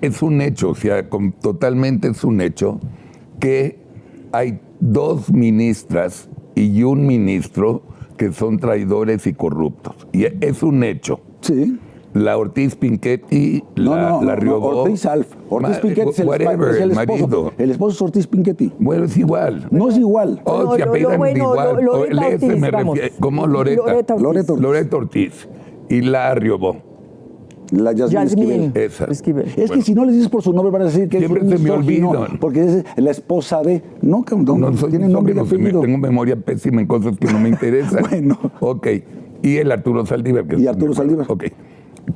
es un hecho, o sea, totalmente es un hecho que hay 2 ministras y un ministro que son traidores y corruptos. Y es un hecho. Sí. La Ortiz Pinchetti, la Riobó. Ortiz Alf. Ortiz Pinchetti es el esposo. El esposo es Ortiz Pinchetti. Bueno, es igual. No es igual. Se apellidan igual. Loreta Ortiz, ¿Cómo Loreta? Loreta Ortiz. Y la Riobó. La Yasmín Esquivel. Es que si no les dices por su nombre van a decir que siempre se me olvidan. Porque es la esposa de... No tiene nombre y apellido. Tengo memoria pésima en cosas que no me interesan. Bueno. Ok. Y el Arturo Saldívar. Saldívar. Ok.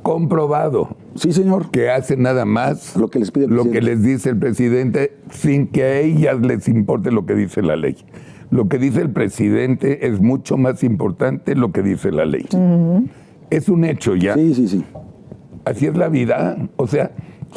Comprobado. Sí, señor. Que hace nada más lo que les pide el presidente. Lo que les dice el presidente sin que a ellas les importe lo que dice la ley. Lo que dice el presidente es mucho más importante lo que dice la ley. Es un hecho ya. Sí. Así es la vida. O sea,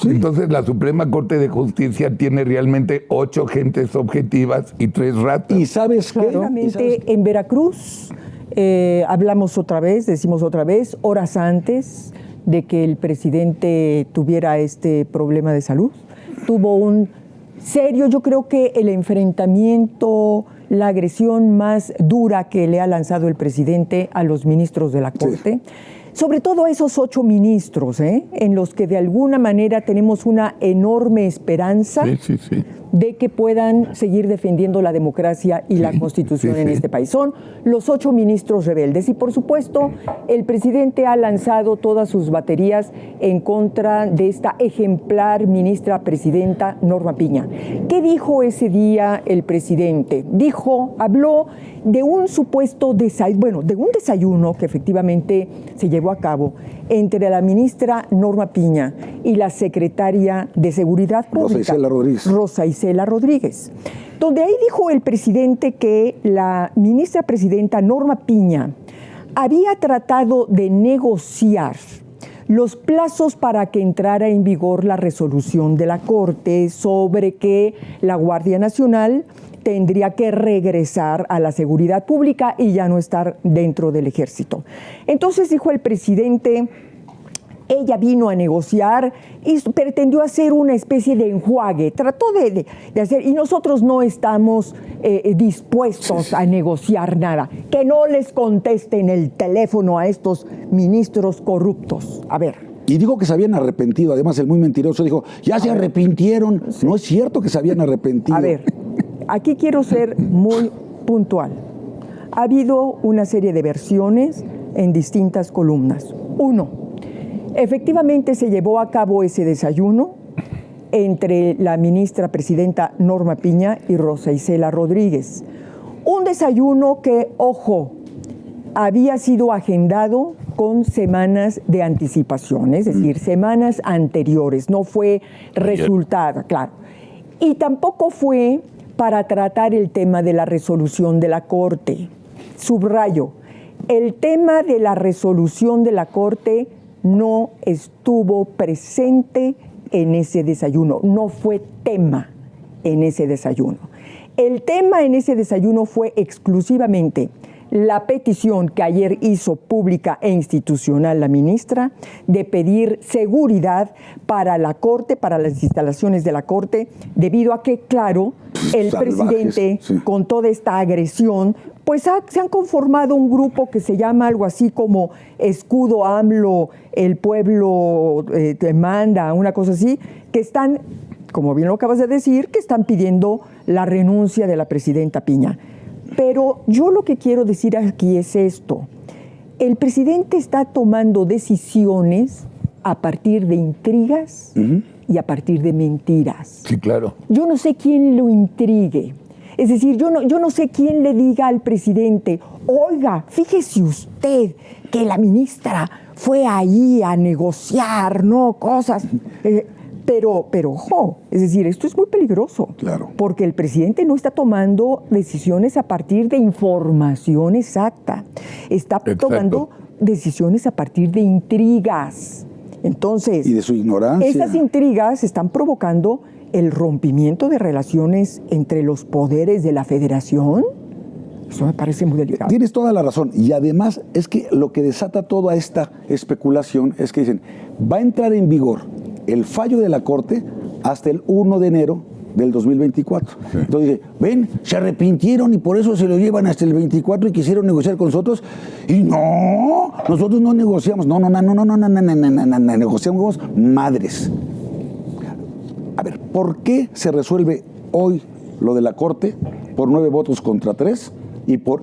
entonces la Suprema Corte de Justicia tiene realmente 8 gentes objetivas y 3 ratas. ¿Y sabes qué? Claramente en Veracruz decimos otra vez, horas antes de que el presidente tuviera este problema de salud, tuvo un serio, yo creo que el enfrentamiento, la agresión más dura que le ha lanzado el presidente a los ministros de la Corte. Sí. Sobre todo a esos 8 ministros, en los que de alguna manera tenemos una enorme esperanza de que puedan seguir defendiendo la democracia y la Constitución en este país. Son los 8 ministros rebeldes y, por supuesto, el presidente ha lanzado todas sus baterías en contra de esta ejemplar ministra presidenta Norma Piña. ¿Qué dijo ese día el presidente? Habló de un supuesto desayuno que efectivamente se llevó a cabo entre la ministra Norma Piña y la secretaria de Seguridad Pública, Rosa Isela Rodríguez, donde ahí dijo el presidente que la ministra presidenta Norma Piña había tratado de negociar los plazos para que entrara en vigor la resolución de la Corte sobre que la Guardia Nacional tendría que regresar a la seguridad pública y ya no estar dentro del ejército. Entonces dijo el presidente, ella vino a negociar y pretendió hacer una especie de enjuague, trató de hacer, y nosotros no estamos dispuestos a negociar nada. Que no les contesten el teléfono a estos ministros corruptos. A ver. Y dijo que se habían arrepentido, además el muy mentiroso dijo, ya se arrepintieron. Sí. No es cierto que se habían arrepentido. A ver, aquí quiero ser muy puntual. Ha habido una serie de versiones en distintas columnas. 1, efectivamente se llevó a cabo ese desayuno entre la ministra presidenta Norma Piña y Rosa Isela Rodríguez. Un desayuno que, ojo, había sido agendado con semanas de anticipación, es decir, semanas anteriores, no fue resultado, claro. Y tampoco fue para tratar el tema de la resolución de la Corte. Subrayo, el tema de la resolución de la Corte no estuvo presente en ese desayuno, no fue tema en ese desayuno. El tema en ese desayuno fue exclusivamente la petición que ayer hizo pública e institucional la ministra de pedir seguridad para la Corte, para las instalaciones de la Corte, debido a que, claro, el presidente, con toda esta agresión, pues se han conformado un grupo que se llama algo así como Escudo AMLO, el pueblo te manda, una cosa así, que están, como bien lo acabas de decir, que están pidiendo la renuncia de la presidenta Piña. Pero yo lo que quiero decir aquí es esto. El presidente está tomando decisiones a partir de intrigas y a partir de mentiras. Sí, claro. Yo no sé quién lo intrigue. Es decir, yo no sé quién le diga al presidente, oiga, fíjese usted que la ministra fue ahí a negociar, ¿no? Cosas... Pero, ojo, es decir, esto es muy peligroso. Claro. Porque el presidente no está tomando decisiones a partir de información exacta. Está tomando decisiones a partir de intrigas. Entonces... Y de su ignorancia. Estas intrigas están provocando el rompimiento de relaciones entre los poderes de la Federación. Eso me parece muy delicado. Tienes toda la razón. Y además es que lo que desata toda esta especulación es que dicen, va a entrar en vigor el fallo de la Corte hasta el 1 de enero del 2024. Sí. Entonces dice, ven, se arrepintieron y por eso se lo llevan hasta el 24 y quisieron negociar con nosotros. Y no, nosotros no negociamos. No, negociamos madres. A ver, ¿por qué se resuelve hoy lo de la Corte por 9 votos contra 3? Y por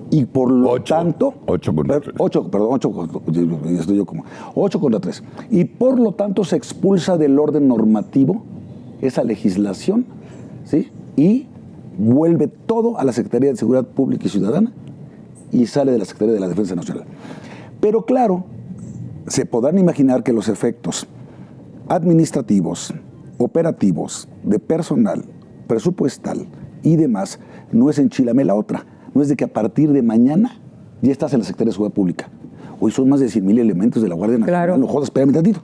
lo tanto... 8 contra 3. 8 contra 3. Y por lo tanto se expulsa del orden normativo esa legislación, ¿sí? Y vuelve todo a la Secretaría de Seguridad Pública y Ciudadana y sale de la Secretaría de la Defensa Nacional. Pero claro, se podrán imaginar que los efectos administrativos, operativos, de personal, presupuestal y demás, no es enchilame la otra. No es de que a partir de mañana ya estás en la Secretaría de Seguridad Pública. Hoy son más de 100,000 elementos de la Guardia Nacional. Claro. No jodas, espérame tantito.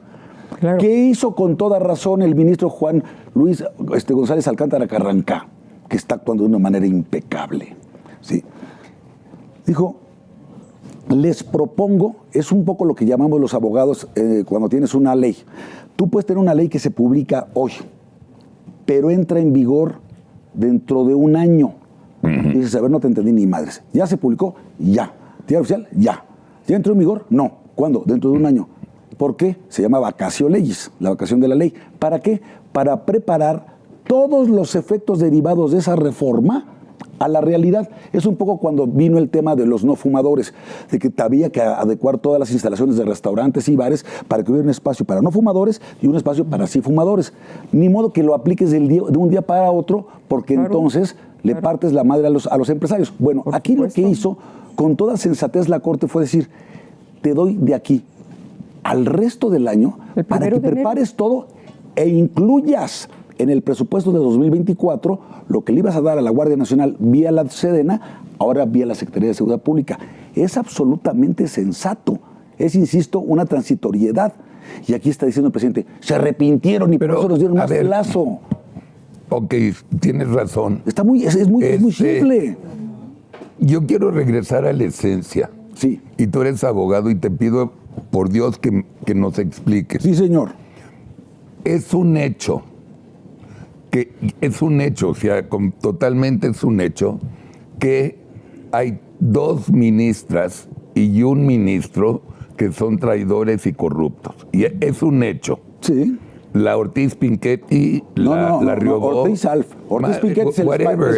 Claro. ¿Qué hizo con toda razón el ministro Juan Luis González Alcántara Carrancá? Que está actuando de una manera impecable. ¿Sí? Dijo, les propongo, es un poco lo que llamamos los abogados cuando tienes una ley. Tú puedes tener una ley que se publica hoy, pero entra en vigor dentro de un año. Y dices, a ver, no te entendí ni madres. ¿Ya se publicó? Ya. ¿Tiene oficial? Ya. ¿Ya entró en vigor? No. ¿Cuándo? Dentro de un año. ¿Por qué? Se llama vacatio legis, la vacación de la ley. ¿Para qué? Para preparar todos los efectos derivados de esa reforma a la realidad. Es un poco cuando vino el tema de los no fumadores, de que había que adecuar todas las instalaciones de restaurantes y bares para que hubiera un espacio para no fumadores y un espacio para sí fumadores. Ni modo que lo apliques de un día para otro, porque entonces le partes la madre a los empresarios. Bueno, aquí lo que hizo, con toda sensatez la Corte, fue decir, te doy de aquí al resto del año para que prepares todo e incluyas en el presupuesto de 2024 lo que le ibas a dar a la Guardia Nacional vía la Sedena, ahora vía la Secretaría de Seguridad Pública. Es absolutamente sensato. Es, insisto, una transitoriedad. Y aquí está diciendo el presidente, se arrepintieron y por eso nos dieron más plazo. Ok, tienes razón. Es muy simple. Yo quiero regresar a la esencia. Sí. Y tú eres abogado y te pido, por Dios, que nos expliques. Sí, señor. Es un hecho, o sea, totalmente es un hecho, que hay 2 ministras y un ministro que son traidores y corruptos. Y es un hecho. Sí. La Ortiz Pinchetti, la Riobó. Ortiz Alf. Ortiz Pinchetti es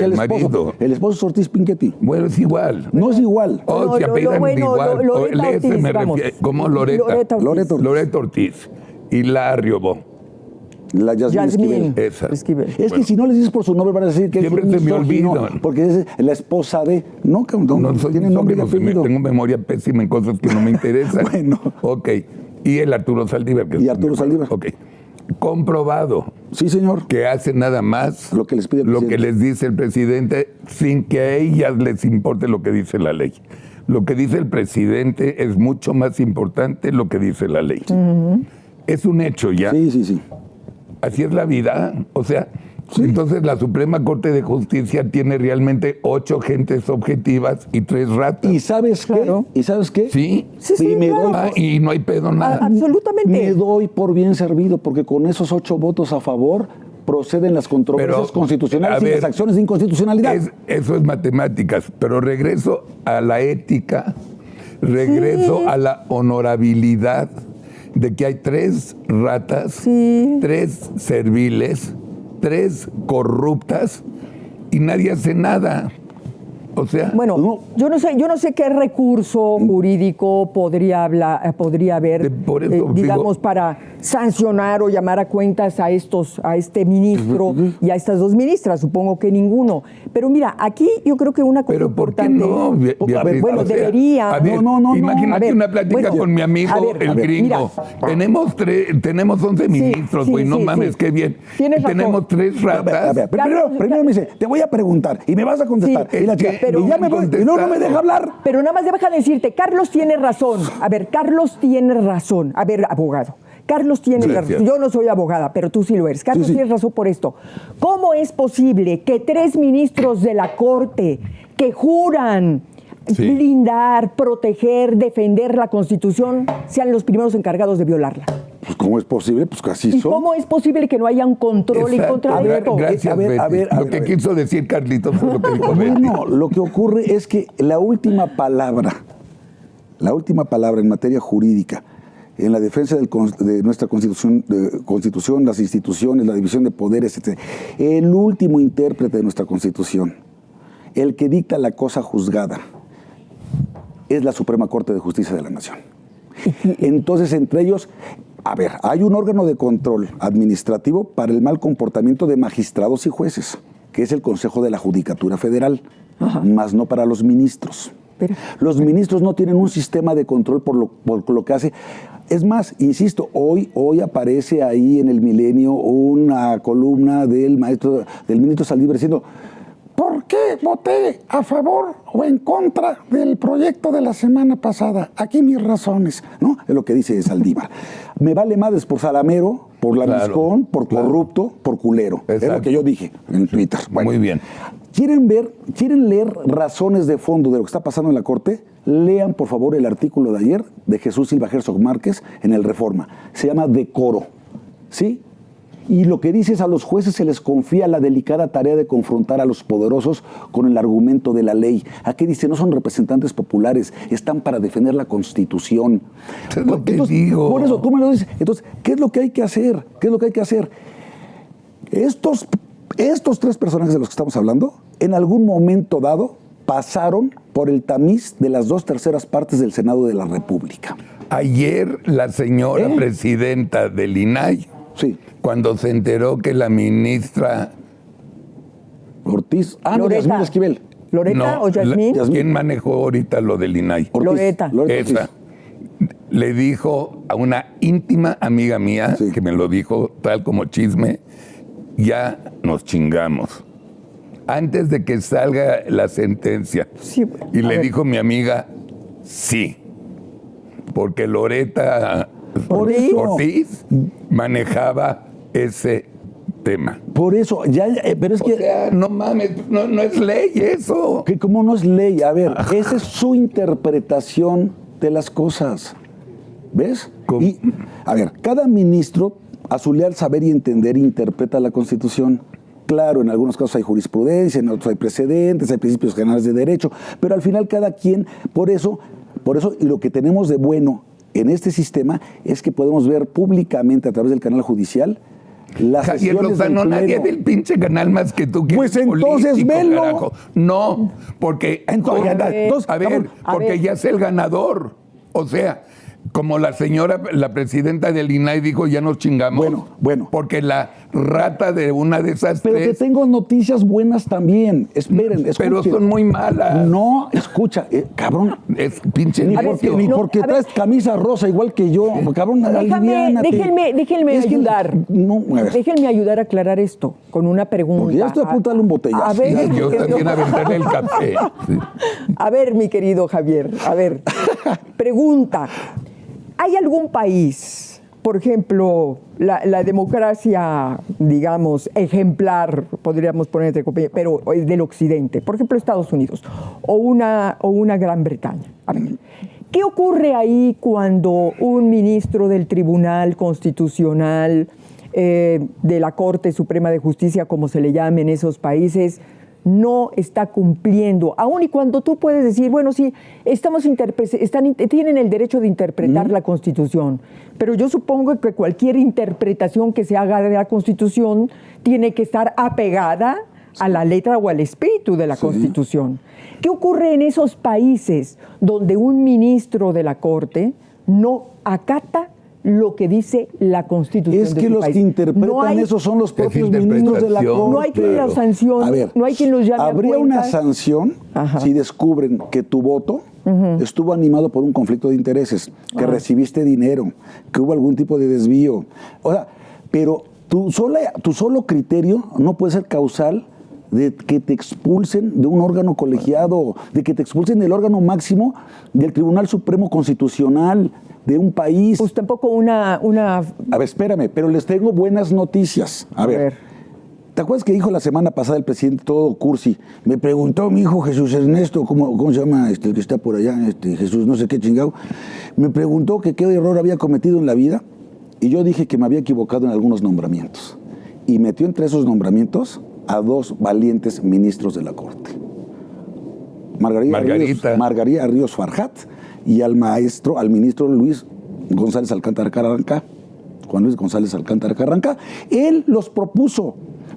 el esposo. El esposo es Ortiz Pinchetti. Bueno, es igual. No es igual. Se apellidan igual. ¿Cómo? Loreta Ortiz. Y la Riobó. La Yasmín Esquivel. Es que si no les dices por su nombre van a decir que siempre se me olvidan. Porque es la esposa de... No tiene nombre y apellido. Tengo memoria pésima en cosas que no me interesan. Bueno. Ok. Y el Arturo Saldívar. Arturo Saldívar. Ok. Comprobado. Sí, señor. Que hace nada más lo que les pide el presidente. Lo que les dice el presidente sin que a ellas les importe lo que dice la ley. Lo que dice el presidente es mucho más importante lo que dice la ley. Es un hecho ya. Sí. Así es la vida. O sea, entonces la Suprema Corte de Justicia tiene realmente 8 gentes objetivas y 3 ratas. ¿Y sabes qué? Claro. ¿Y sabes qué? Sí. Y no hay pedo nada. Absolutamente. Me doy por bien servido porque con esos 8 votos a favor proceden las controversias constitucionales y las acciones de inconstitucionalidad. Eso es matemáticas, pero regreso a la ética, regreso a la honorabilidad de que hay 3 ratas, 3 serviles, 3 corruptas y nadie hace nada. O sea, bueno, yo no sé qué recurso jurídico podría haber, digamos, para sancionar o llamar a cuentas a este ministro y a estas 2 ministras. Supongo que ninguno. Pero mira, aquí yo creo que una cosa importante. ¿Por qué no? Bueno, debería. Imagínate una plática con mi amigo el gringo. Mira, tenemos 11 ministros, güey. No mames, qué bien. Tenemos 3 ratas. Primero me dice, te voy a preguntar y me vas a contestar. Y la chica, y ya me voy, y no me deja hablar. Pero nada más déjame decirte, Carlos tiene razón. A ver, Carlos tiene razón. A ver, abogado. Carlos tiene razón. Yo no soy abogada, pero tú sí lo eres. Carlos tiene razón por esto. ¿Cómo es posible que 3 ministros de la Corte que juran blindar, proteger, defender la Constitución sean los primeros encargados de violarla? Pues, ¿cómo es posible? Pues que así ¿Y son. cómo es posible que no haya un control en contra de esto? Gracias, Betty. Lo que quiso decir Carlitos fue lo que dijo Betty. Bueno, lo que ocurre es que la última palabra en materia jurídica, en la defensa de nuestra constitución, las instituciones, la división de poderes, etc., el último intérprete de nuestra Constitución, el que dicta la cosa juzgada, es la Suprema Corte de Justicia de la Nación. Entonces, entre ellos, a ver, hay un órgano de control administrativo para el mal comportamiento de magistrados y jueces, que es el Consejo de la Judicatura Federal, más no para los ministros. Los ministros no tienen un sistema de control por lo que hace. Es más, insisto, hoy aparece ahí en el Milenio una columna del ministro Saldívar diciendo: ¿por qué voté a favor o en contra del proyecto de la semana pasada? Aquí mis razones, ¿no? Es lo que dice Saldívar. Me vale madres por salamero, por lambiscón, por corrupto, por culero. Exacto. Es lo que yo dije en Twitter. Bueno, muy bien. ¿Quieren leer razones de fondo de lo que está pasando en la Corte? Lean, por favor, el artículo de ayer de Jesús Silva Herzog Márquez en el Reforma. Se llama Decoro, ¿sí? Y lo que dice es: a los jueces se les confía la delicada tarea de confrontar a los poderosos con el argumento de la ley. Aquí dice: no son representantes populares, están para defender la Constitución. Es lo que digo. Por eso, tú me lo dices. Entonces, ¿qué es lo que hay que hacer? ¿Qué es lo que hay que hacer? Estos tres personajes de los que estamos hablando, en algún momento dado, pasaron por el tamiz de las 2/3 partes del Senado de la República. Ayer la señora presidenta del INAI, Sí. cuando se enteró que la ministra... Ortiz. Loreta. Yasmín Esquivel. ¿Loreta o Yasmín? ¿Quién manejó ahorita lo del INAI? Ortiz. Loreta. Ortiz. Esa. Le dijo a una íntima amiga mía, Sí. que me lo dijo tal como chisme: ya nos chingamos. Antes de que salga la sentencia. Sí, Y a le ver. dijo mi amiga: sí. Porque Loreta ¿Ortiz? Ortiz manejaba ese tema. Por eso, pero es O que... sea, no mames, no es ley eso. Que como no es ley, a ver, esa es su interpretación de las cosas. ¿Ves? ¿Cómo? Y, a ver, cada ministro, a su leal saber y entender, interpreta la Constitución. Claro, en algunos casos hay jurisprudencia, en otros hay precedentes, hay principios generales de derecho, pero al final cada quien, por eso, y lo que tenemos de bueno en este sistema es que podemos ver públicamente a través del canal judicial las Javier sesiones del Lozano, nadie Pleno. del pinche canal más que tú. Que Pues eres entonces político, velo. carajo. No, porque... Entonces, a ver, cabrón, porque ya es el ganador. O sea, como la señora, la presidenta del INAI dijo: ya nos chingamos. Bueno. Porque la rata de una de esas Pero te tres... tengo noticias buenas también. Esperen, Pero escuchen. son muy malas. No, escucha, cabrón. Es pinche Ni A ver, necio. porque a ver. traes camisa rosa igual que yo, cabrón, aliviánate. Déjenme Es que ayudar. no, a ver, Déjenme ayudar a aclarar esto con una pregunta. porque ya estoy a punto de darle un botellazo. A ver, Yo mi querido- también aventarle el café. Sí. A ver, mi querido Javier, a ver, pregunta. ¿Hay algún país, por ejemplo, la democracia, digamos, ejemplar, podríamos poner entre comillas, pero del occidente, por ejemplo, Estados Unidos o una Gran Bretaña? A ver, ¿qué ocurre ahí cuando un ministro del Tribunal Constitucional, de la Corte Suprema de Justicia, como se le llame en esos países, no está cumpliendo, aun y cuando tú puedes decir, bueno, sí, tienen el derecho de interpretar la Constitución, pero yo supongo que cualquier interpretación que se haga de la Constitución tiene que estar apegada a la letra o al espíritu de la Constitución. ¿Qué ocurre en esos países donde un ministro de la Corte no acata lo que dice la Constitución? Es de que su los país? que interpretan No hay- eso son los propios interpretación. ministros de la Corte. No hay quien los sancione, A ver, no hay quien los llame a habría una cuentas. sanción Ajá. si descubren que tu voto estuvo animado por un conflicto de intereses, que recibiste dinero, que hubo algún tipo de desvío. O sea, pero tu solo criterio no puede ser causal de que te expulsen de un órgano colegiado, de que te expulsen del órgano máximo del Tribunal Supremo Constitucional de un país. Pues tampoco una... A ver, espérame, pero les tengo buenas noticias. A ver. ¿Te acuerdas que dijo la semana pasada el presidente todo cursi? Me preguntó mi hijo Jesús Ernesto, ¿cómo se llama el que está por allá? Jesús no sé qué chingado. Me preguntó que qué error había cometido en la vida Y yo dije que me había equivocado en algunos nombramientos. Y metió entre esos nombramientos a 2 valientes ministros de la Corte. Margarita Ríos Farjat y al ministro Luis González Alcántara Carranca, Juan Luis González Alcántara Carranca. Él los propuso.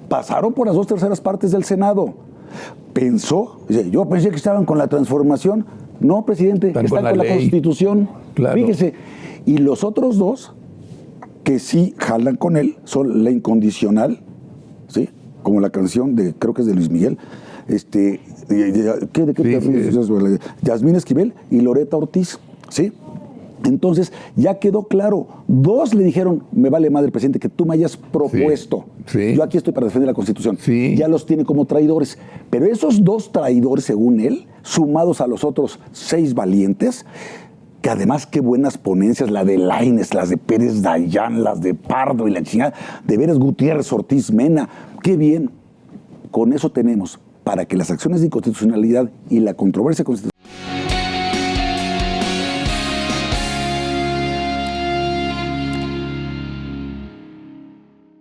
Pasaron por las 2/3 partes del Senado. Yo pensé que estaban con la transformación. No, presidente, están con la Constitución. Claro. Fíjese. Y los otros 2 que sí jalan con él son La Incondicional, ¿sí? Como la canción creo que es de Luis Miguel, Yasmín Esquivel y Loreta Ortiz, ¿sí? Entonces, ya quedó claro. 2 le dijeron, me vale madre, presidente, que tú me hayas propuesto. Sí. Yo aquí estoy para defender la Constitución. Sí. Ya los tiene como traidores. Pero esos 2 traidores, según él, sumados a los otros 6 valientes, que además qué buenas ponencias, la de Lainez, las de Pérez Dayán, las de Pardo y la chingada, de Veras Gutiérrez, Ortiz Mena, qué bien. Con eso tenemos para que las acciones de inconstitucionalidad y la controversia constitucional